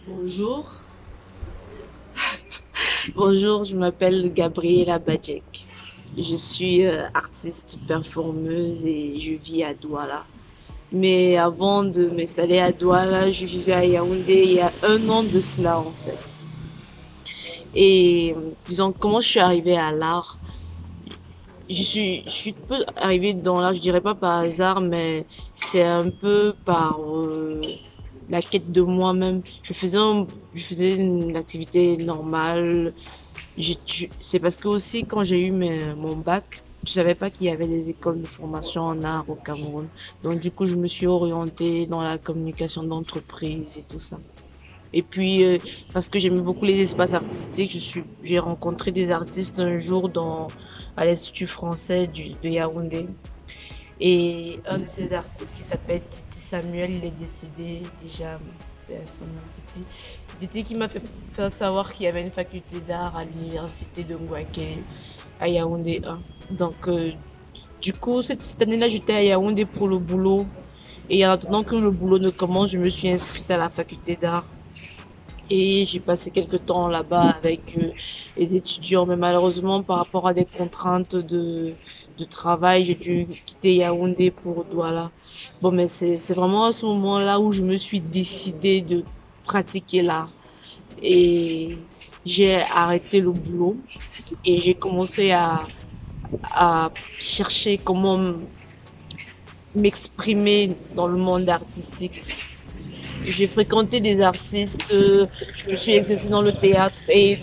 Bonjour, bonjour, je m'appelle Gabriela Bajek. Je suis artiste performeuse et je vis à Douala. Mais avant de m'installer à Douala, je vivais à Yaoundé il y a un an de cela en fait. Et disons, comment je suis arrivée à l'art? Je suis un peu arrivée dans l'art, je dirais pas par hasard, mais c'est un peu par la quête de moi-même. Je faisais une activité normale. C'est parce que aussi quand j'ai eu mon bac, je savais pas qu'il y avait des écoles de formation en art au Cameroun. Donc du coup, je me suis orientée dans la communication d'entreprise et tout ça. Et puis parce que j'aimais beaucoup les espaces artistiques, j'ai rencontré des artistes un jour à l'Institut français de Yaoundé. Et un de ces artistes qui s'appelle Titi Samuel, il est décédé déjà, son nom, Titi. Titi qui m'a fait faire savoir qu'il y avait une faculté d'art à l'université de Ngouaké, à Yaoundé 1. Donc, du coup, cette année-là, j'étais à Yaoundé pour le boulot. Et en attendant que le boulot ne commence, je me suis inscrite à la faculté d'art. Et j'ai passé quelques temps là-bas avec les étudiants, mais malheureusement, par rapport à des contraintes de travail, j'ai dû quitter Yaoundé pour Douala. Bon, mais c'est vraiment à ce moment-là où je me suis décidée de pratiquer l'art. Et j'ai arrêté le boulot et j'ai commencé à chercher comment m'exprimer dans le monde artistique. J'ai fréquenté des artistes, je me suis exercée dans le théâtre et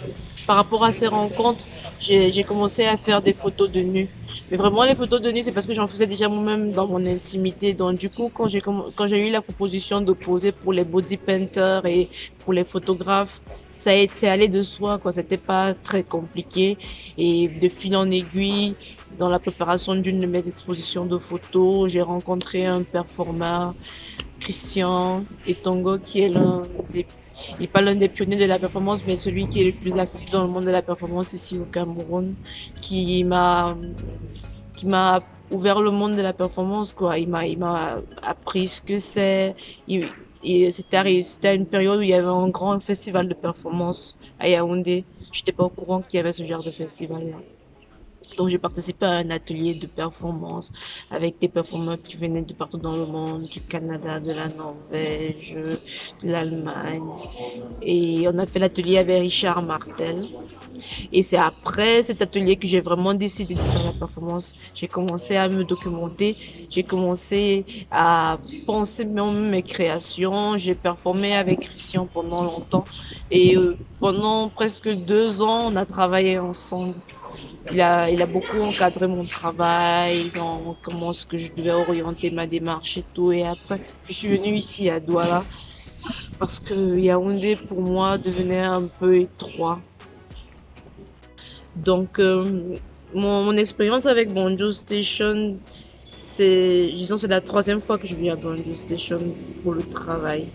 par rapport à ces rencontres, j'ai commencé à faire des photos de nu. Mais vraiment, les photos de nu, c'est parce que j'en faisais déjà moi-même dans mon intimité. Donc, du coup, quand j'ai eu la proposition de poser pour les body painters et pour les photographes, c'est allé de soi, quoi. C'était pas très compliqué. Et de fil en aiguille, dans la préparation d'une de mes expositions de photos, j'ai rencontré un performeur, Christian Etongo, qui est il n'est pas l'un des pionniers de la performance, mais celui qui est le plus actif dans le monde de la performance ici au Cameroun, qui m'a, qui m'a ouvert le monde de la performance, quoi. Il m'a appris ce que c'est. Et c'était à une période où il y avait un grand festival de performance à Yaoundé. J'étais pas au courant qu'il y avait ce genre de festival-là. Donc, j'ai participé à un atelier de performance avec des performeurs qui venaient de partout dans le monde, du Canada, de la Norvège, de l'Allemagne. Et on a fait l'atelier avec Richard Martel. Et c'est après cet atelier que j'ai vraiment décidé de faire la performance. J'ai commencé à me documenter, j'ai commencé à penser même mes créations. J'ai performé avec Christian pendant longtemps. Et pendant presque 2 ans, on a travaillé ensemble. Il a beaucoup encadré mon travail, dans comment est-ce que je devais orienter ma démarche et tout. Et après, je suis venue ici à Douala parce que Yaoundé, pour moi, devenait un peu étroit. Donc, mon expérience avec Banjo Station, c'est la troisième fois que je viens à Banjo Station pour le travail.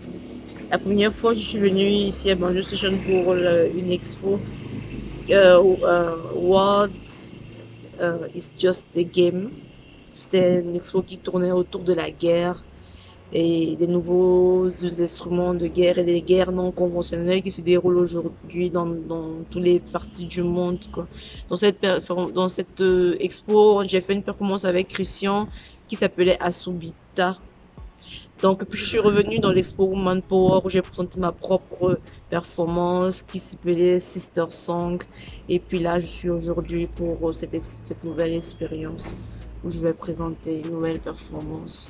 La première fois, je suis venue ici à Banjo Station pour une expo, World It's Just a Game. C'était une expo qui tournait autour de la guerre et des nouveaux instruments de guerre et des guerres non conventionnelles qui se déroulent aujourd'hui dans toutes les parties du monde, quoi. Dans cette expo, j'ai fait une performance avec Christian qui s'appelait Asubita. Donc, puis je suis revenue dans l'expo Woman Power où j'ai présenté ma propre performance qui s'appelait Sister Song. Et puis là, je suis aujourd'hui pour cette nouvelle expérience où je vais présenter une nouvelle performance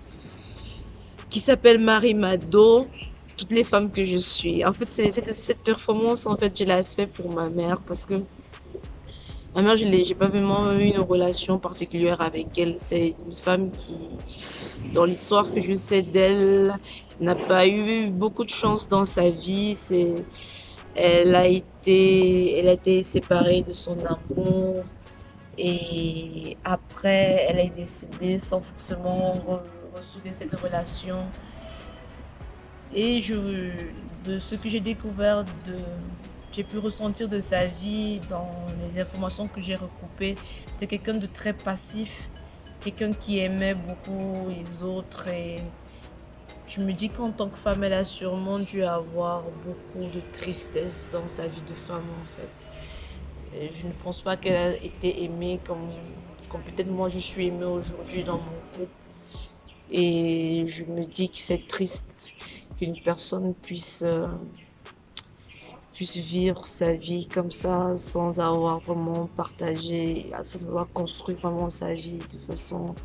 qui s'appelle Marie Mado, toutes les femmes que je suis. En fait, cette performance, en fait, je l'ai fait pour ma mère parce que ma mère, j'ai pas vraiment eu une relation particulière avec elle. C'est une femme qui, dans l'histoire que je sais d'elle, n'a pas eu beaucoup de chance dans sa vie. Elle a été séparée de son amour et après, elle est décédée sans forcément ressouder cette relation. Et de ce que j'ai découvert, j'ai pu ressentir de sa vie dans les informations que j'ai recoupées, c'était quelqu'un de très passif, quelqu'un qui aimait beaucoup les autres et Je me dis qu'en tant que femme, elle a sûrement dû avoir beaucoup de tristesse dans sa vie de femme, en fait. Et je ne pense pas qu'elle a été aimée comme peut-être moi je suis aimée aujourd'hui dans mon couple. Et je me dis que c'est triste qu'une personne puisse vivre sa vie comme ça sans avoir vraiment partagé, sans avoir construit vraiment sa vie de façon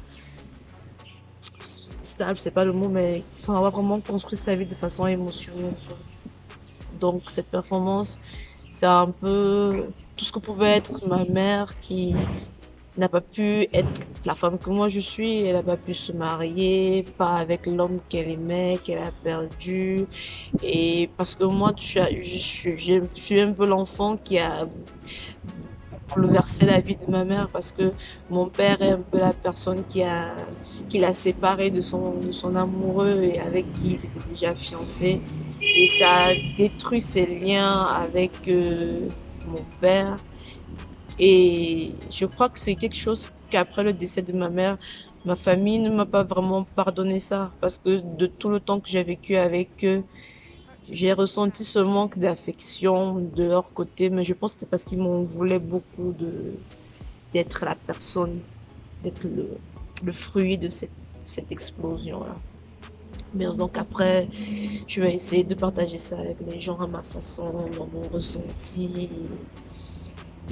stable, c'est pas le mot, mais sans avoir vraiment construit sa vie de façon émotionnelle. Donc cette performance, c'est un peu tout ce que pouvait être ma mère qui n'a pas pu être la femme que moi je suis. Elle n'a pas pu se marier, pas avec l'homme qu'elle aimait, qu'elle a perdu. Et parce que moi, je suis un peu l'enfant qui a bouleversé la vie de ma mère parce que mon père est un peu la personne qui l'a séparé de son amoureux et avec qui il était déjà fiancé. Et ça a détruit ses liens avec mon père. Et je crois que c'est quelque chose qu'après le décès de ma mère, ma famille ne m'a pas vraiment pardonné ça. Parce que de tout le temps que j'ai vécu avec eux, j'ai ressenti ce manque d'affection de leur côté. Mais je pense que c'est parce qu'ils m'en voulaient beaucoup d'être la personne, d'être le fruit de cette explosion-là. Mais donc après, je vais essayer de partager ça avec les gens à ma façon, dans mon ressenti.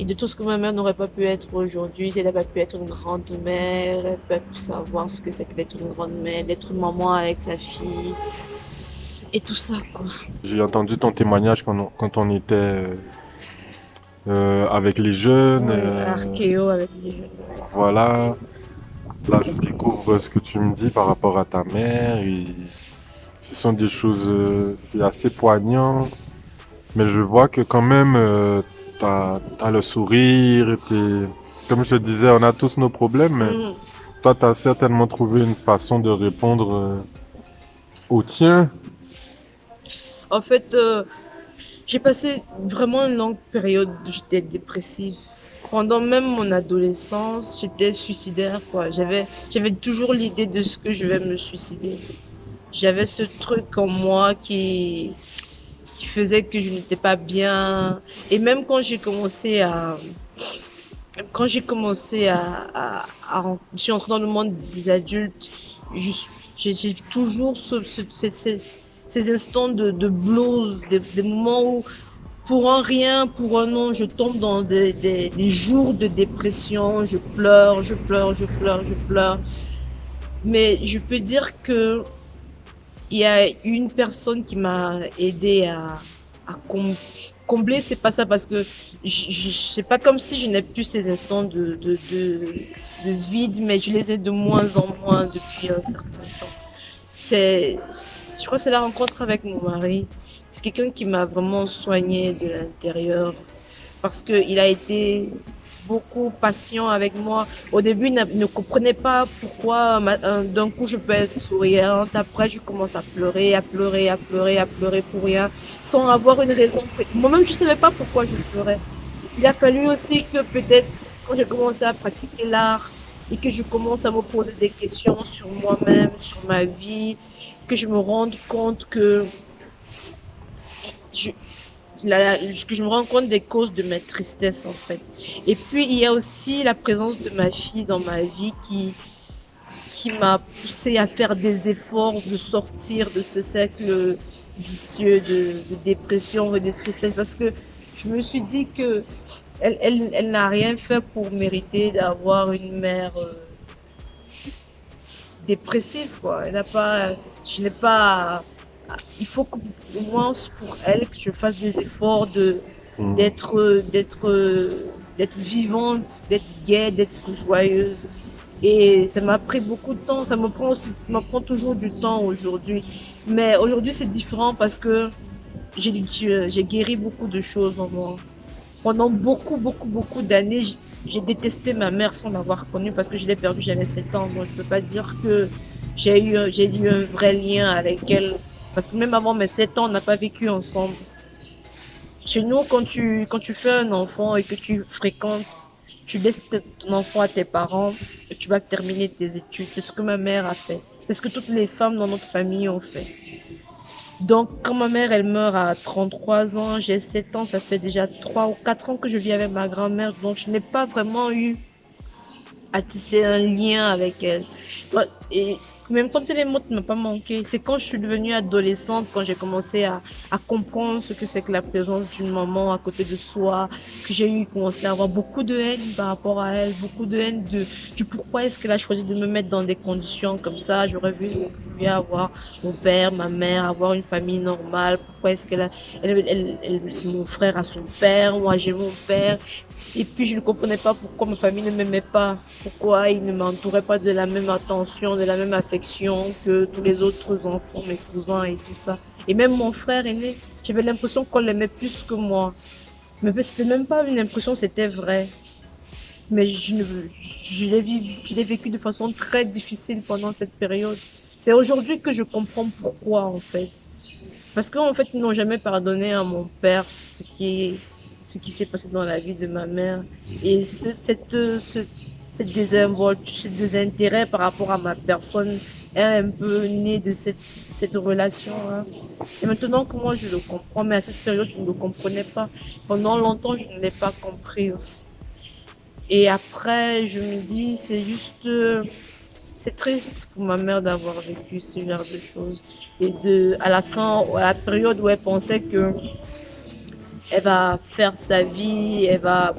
Et de tout ce que ma mère n'aurait pas pu être aujourd'hui, elle n'a pas pu être une grande mère, elle n'a pas pu savoir ce que c'est que d'être une grande mère, d'être une maman avec sa fille, et tout ça, quoi. J'ai entendu ton témoignage quand on était avec les jeunes. Ouais, archéo avec les jeunes. Voilà. Là, je découvre ce que tu me dis par rapport à ta mère. Et ce sont des choses, c'est assez poignant. Mais je vois que quand même, t'as le sourire. Comme je te disais, on a tous nos problèmes. Mais Mhm. toi, t'as certainement trouvé une façon de répondre au tien. En fait, j'ai passé vraiment une longue période où j'étais dépressive. Pendant même mon adolescence, j'étais suicidaire, quoi. J'avais toujours l'idée de ce que je vais me suicider. J'avais ce truc en moi qui faisait que je n'étais pas bien. Et même quand j'ai commencé je suis entrée dans le monde des adultes, je- j'ai toujours ces instants de blues, des moments où pour un rien, pour un non, je tombe dans des jours de dépression, je pleure, je pleure, je pleure, je pleure. Mais je peux dire que il y a une personne qui m'a aidé à combler, c'est pas ça parce que c'est pas comme si je n'ai plus ces instants de vide, mais je les ai de moins en moins depuis un certain temps. C'est, je crois que c'est la rencontre avec mon mari. C'est quelqu'un qui m'a vraiment soigné de l'intérieur parce qu'il a été beaucoup patient avec moi. Au début, il ne comprenait pas pourquoi d'un coup je peux être souriante. Après, je commence à pleurer, à pleurer, à pleurer, à pleurer pour rien, sans avoir une raison. Moi-même, je ne savais pas pourquoi je pleurais. Il a fallu aussi que peut-être quand j'ai commencé à pratiquer l'art et que je commence à me poser des questions sur moi-même, sur ma vie, que je me rende compte je, que je me rends compte des causes de ma tristesse en fait. Et puis il y a aussi la présence de ma fille dans ma vie qui m'a poussé à faire des efforts de sortir de ce cercle vicieux de dépression et de tristesse parce que je me suis dit que elle n'a rien fait pour mériter d'avoir une mère dépressive quoi. Elle n'a pas, je n'ai pas il faut qu'au moins pour elle que je fasse des efforts Mm. d'être d'être vivante, d'être gaie, d'être joyeuse. Et ça m'a pris beaucoup de temps, ça me prend toujours du temps aujourd'hui. Mais aujourd'hui c'est différent parce que j'ai guéri beaucoup de choses en moi. Pendant beaucoup d'années, j'ai détesté ma mère sans l'avoir connue parce que je l'ai perdue, j'avais 7 ans. Donc je peux pas dire que j'ai eu un vrai lien avec elle. Parce que même avant mes 7 ans, on n'a pas vécu ensemble. Chez nous, quand tu fais un enfant et que tu fréquentes, tu laisses ton enfant à tes parents et tu vas terminer tes études. C'est ce que ma mère a fait. C'est ce que toutes les femmes dans notre famille ont fait. Donc, quand ma mère, elle meurt à 33 ans, j'ai 7 ans, ça fait déjà 3 ou 4 ans que je vis avec ma grand-mère. Donc, je n'ai pas vraiment eu à tisser un lien avec elle. Ouais. Et même quand elle est morte, ne m'a pas manqué. C'est quand je suis devenue adolescente, quand j'ai commencé à comprendre ce que c'est que la présence d'une maman à côté de soi, que j'ai eu commencé à avoir beaucoup de haine par rapport à elle, beaucoup de haine du pourquoi est-ce qu'elle a choisi de me mettre dans des conditions comme ça. J'aurais voulu avoir mon père, ma mère, avoir une famille normale. Pourquoi est-ce qu'elle a, mon frère a son père, moi j'ai mon père. Et puis, je ne comprenais pas pourquoi ma famille ne m'aimait pas, pourquoi ils ne m'entouraient pas de la même attention, de la même affection que tous les autres enfants, mes cousins et tout ça. Et même mon frère aîné, j'avais l'impression qu'on l'aimait plus que moi. Mais c'était même pas une impression, c'était vrai. Mais je l'ai vécu de façon très difficile pendant cette période. C'est aujourd'hui que je comprends pourquoi, en fait. Parce qu'en fait, ils n'ont jamais pardonné à mon père ce qui s'est passé dans la vie de ma mère. Et cette désinvolture, ce désintérêt par rapport à ma personne est un peu né de cette relation. Hein. Et maintenant que moi, je le comprends, mais à cette période, je ne le comprenais pas. Pendant longtemps, je ne l'ai pas compris aussi. Et après, je me dis, c'est juste c'est triste pour ma mère d'avoir vécu ce genre de choses. Et à la fin, à la période où elle pensait que elle va faire sa vie, elle va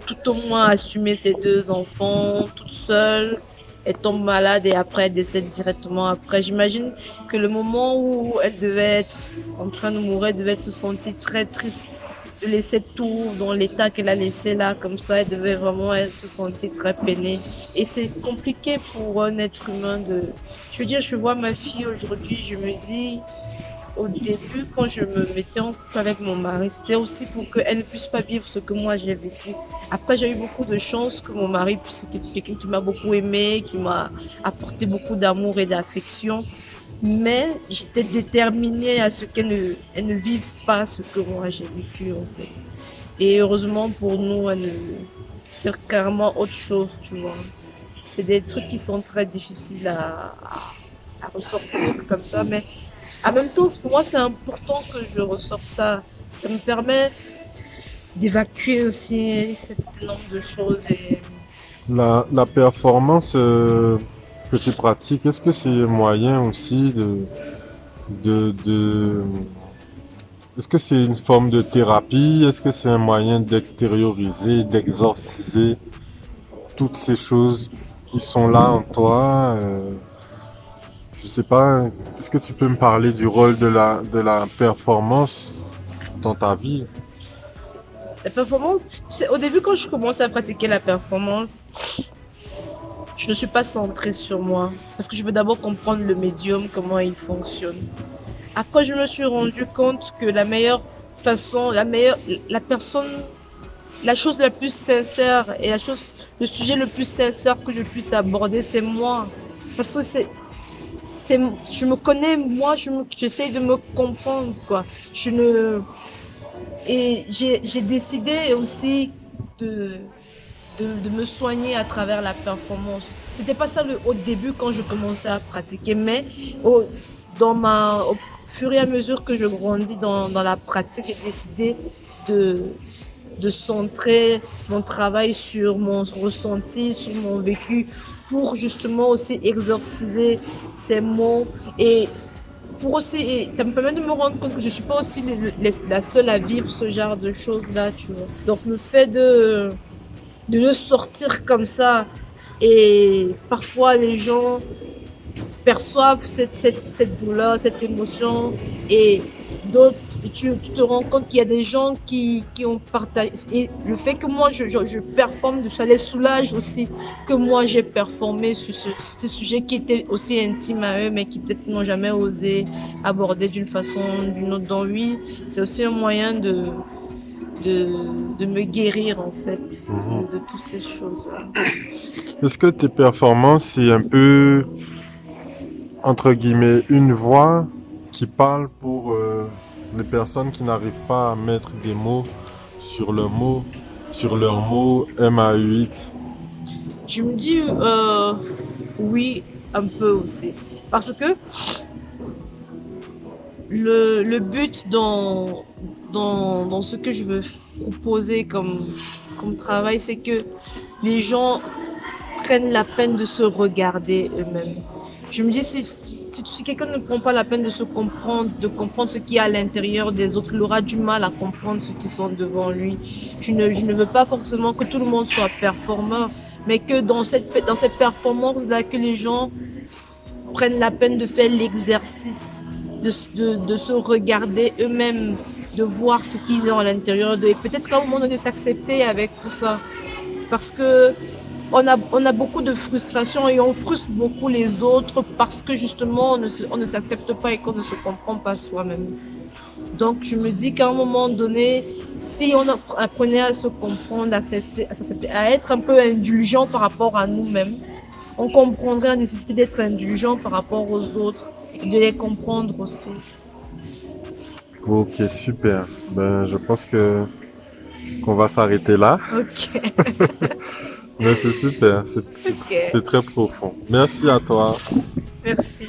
tout au moins assumer ses deux enfants toute seule. Elle tombe malade et après elle décède directement après. J'imagine que le moment où elle devait être en train de mourir, elle devait se sentir très triste de laisser tout dans l'état qu'elle a laissé là, comme ça, elle devait vraiment se sentir très peinée. Et c'est compliqué pour un être humain de... Je veux dire, je vois ma fille aujourd'hui, je me dis, au début, quand je me mettais en couple avec mon mari, c'était aussi pour qu'elle ne puisse pas vivre ce que moi j'ai vécu. Après, j'ai eu beaucoup de chance que mon mari puisse être quelqu'un qui m'a beaucoup aimé, qui m'a apporté beaucoup d'amour et d'affection. Mais j'étais déterminée à ce elle ne vive pas ce que moi j'ai vécu en fait. Et heureusement pour nous, c'est carrément autre chose, tu vois. C'est des trucs qui sont très difficiles à ressortir comme ça, mais en même temps, pour moi, c'est important que je ressorte ça. Ça me permet d'évacuer aussi un certain nombre de choses. Et... La performance que tu pratiques, est-ce que c'est un moyen aussi de... Est-ce que c'est une forme de thérapie? Est-ce que c'est un moyen d'extérioriser, d'exorciser toutes ces choses qui sont là en toi? Je sais pas, est-ce que tu peux me parler du rôle de la performance dans ta vie? La performance, au début, quand je commençais à pratiquer la performance, je ne suis pas centrée sur moi. Parce que je veux d'abord comprendre le médium, comment il fonctionne. Après, je me suis rendu compte que la meilleure façon, la personne, la chose la plus sincère et le sujet le plus sincère que je puisse aborder, c'est moi. Parce que je me connais, moi, j'essaie de me comprendre, quoi. Et j'ai décidé aussi de, de me soigner à travers la performance. C'était pas ça au début quand je commençais à pratiquer, mais au fur et à mesure que je grandis dans la pratique, j'ai décidé de, de centrer mon travail sur mon ressenti, sur mon vécu, pour justement aussi exorciser ces mots et pour aussi, et ça me permet de me rendre compte que je suis pas aussi la seule à vivre ce genre de choses-là, tu vois. Donc le fait de le sortir comme ça, et parfois les gens perçoivent cette douleur, cette émotion, et d'autres, tu te rends compte qu'il y a des gens qui ont partagé. Et le fait que moi je performe, ça les soulage aussi que moi j'ai performé sur ce sujet qui était aussi intime à eux, mais qui peut-être n'ont jamais osé aborder d'une façon ou d'une autre. Donc oui, c'est aussi un moyen de me guérir en fait de toutes ces choses-là. Est-ce que tes performances, c'est un peu, entre guillemets, une voix qui parle pour les personnes qui n'arrivent pas à mettre des mots sur sur leur mot MAUX? Je me dis oui, un peu aussi. Parce que le but dans ce que je veux proposer comme travail, c'est que les gens prennent la peine de se regarder eux-mêmes. Je me dis, si quelqu'un ne prend pas la peine de se comprendre, de comprendre ce qu'il y a à l'intérieur des autres, il aura du mal à comprendre ceux qui sont devant lui. Je ne veux pas forcément que tout le monde soit performeur, mais que dans cette performance-là, que les gens prennent la peine de faire l'exercice, de se regarder eux-mêmes, de voir ce qu'ils ont à l'intérieur d'eux, et peut-être qu'à un moment donné s'accepter avec tout ça. Parce que on a beaucoup de frustration et on frustre beaucoup les autres parce que justement on ne s'accepte pas et qu'on ne se comprend pas soi-même. Donc je me dis qu'à un moment donné, si on apprenait à se comprendre, à être un peu indulgent par rapport à nous-mêmes, on comprendrait la nécessité d'être indulgent par rapport aux autres et de les comprendre aussi. Ok, super. Ben, je pense que qu'on va s'arrêter là. Ok, Mais c'est super, ok, c'est très profond. Merci à toi. merci.